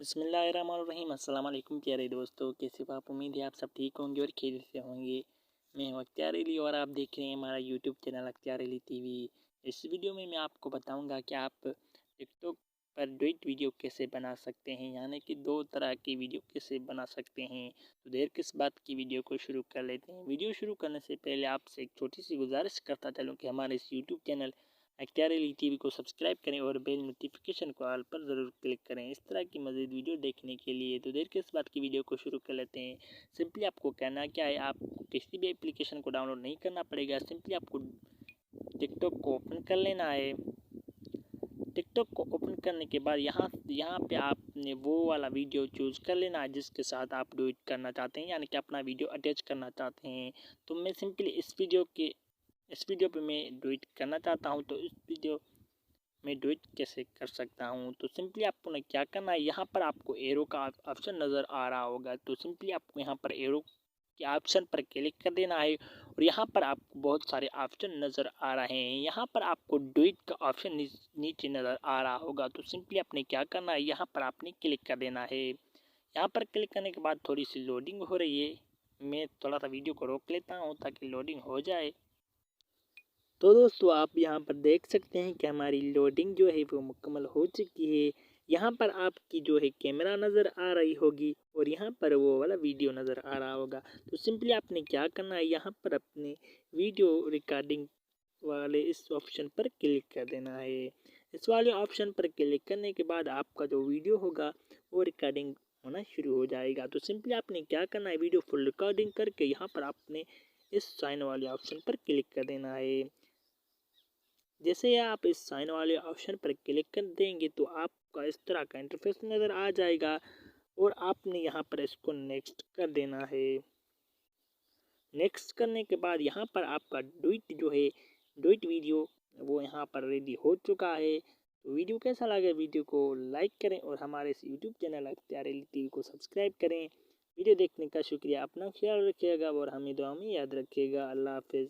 बिस्मिल्लाहिर्रहमानिर्रहीम। अस्सलाम वालेकुम प्यारे दोस्तों, कैसे हो आप? उम्मीद है आप सब ठीक होंगे और खैरियत से होंगे। मैं हूं अख्तियार अली और आप देख रहे हैं हमारा यूट्यूब चैनल अख्तियार अली टीवी। इस वीडियो में मैं आपको बताऊंगा कि आप टिकटॉक पर डुएट वीडियो कैसे बना सकते हैं, यानी कि दो तरह की वीडियो कैसे बना सकते हैं। तो देर किस बात की, वीडियो को शुरू कर लेते हैं। वीडियो शुरू करने से पहले आपसे एक छोटी सी गुजारिश करता चलूँ कि हमारे इस यूट्यूब चैनल अख्तियार अली टीवी को सब्सक्राइब करें और बेल नोटिफिकेशन को ऑल पर ज़रूर क्लिक करें इस तरह की मज़ीद वीडियो देखने के लिए। तो देर किस बात की, वीडियो को शुरू कर लेते हैं। सिंपली आपको करना क्या है, आपको किसी भी एप्लीकेशन को डाउनलोड नहीं करना पड़ेगा। सिंपली आपको टिकटॉक को ओपन कर लेना है। टिकटॉक को ओपन करने के बाद यहाँ यहाँ पे आपने वो वाला वीडियो चूज़ कर लेना है जिसके साथ आप डुएट करना चाहते हैं, यानी कि अपना वीडियो अटैच करना चाहते हैं। तो मैं सिंपली इस वीडियो पे मैं डुएट करना चाहता हूँ। तो इस वीडियो में डुएट कैसे कर सकता हूँ, तो सिंपली आपको ना क्या करना है, यहाँ पर आपको एरो का ऑप्शन नज़र आ रहा होगा। तो सिंपली आपको यहाँ पर एरो के ऑप्शन पर क्लिक कर देना है और यहाँ पर आपको बहुत सारे ऑप्शन नज़र आ रहे हैं। यहाँ पर आपको डुएट का ऑप्शन नीचे नज़र आ रहा होगा। तो सिंपली आपने क्या करना है, यहाँ पर आपने क्लिक कर देना है। यहाँ पर क्लिक करने के बाद थोड़ी सी लोडिंग हो रही है, मैं थोड़ा सा वीडियो को रोक लेता हूँ ताकि लोडिंग हो जाए। तो दोस्तों आप यहाँ पर देख सकते हैं कि हमारी लोडिंग जो है वो मुकम्मल हो चुकी है। यहाँ पर आपकी जो है कैमरा नज़र आ रही होगी और यहाँ पर वो वाला वीडियो नज़र आ रहा होगा। तो सिंपली आपने क्या करना है, यहाँ पर अपने वीडियो रिकॉर्डिंग वाले इस ऑप्शन पर क्लिक कर देना है। इस वाले ऑप्शन पर क्लिक करने के बाद आपका जो वीडियो होगा वो रिकॉर्डिंग होना शुरू हो जाएगा। तो सिंपली आपने क्या करना है, वीडियो फुल रिकॉर्डिंग करके यहाँ पर आपने इस साइन वाले ऑप्शन पर क्लिक कर देना है। जैसे ही आप इस साइन वाले ऑप्शन पर क्लिक कर देंगे तो आपका इस तरह का इंटरफेस नज़र आ जाएगा और आपने यहाँ पर इसको नेक्स्ट कर देना है। नेक्स्ट करने के बाद यहाँ पर आपका डुएट जो है, डुएट वीडियो वो यहाँ पर रेडी हो चुका है। तो वीडियो कैसा लगा, वीडियो को लाइक करें और हमारे इस यूट्यूब चैनल अख्तियार अली टीवी को सब्सक्राइब करें। वीडियो देखने का शुक्रिया, अपना ख्याल रखिएगा और हमें दुआ में याद रखिएगा। अल्लाह हाफिज़।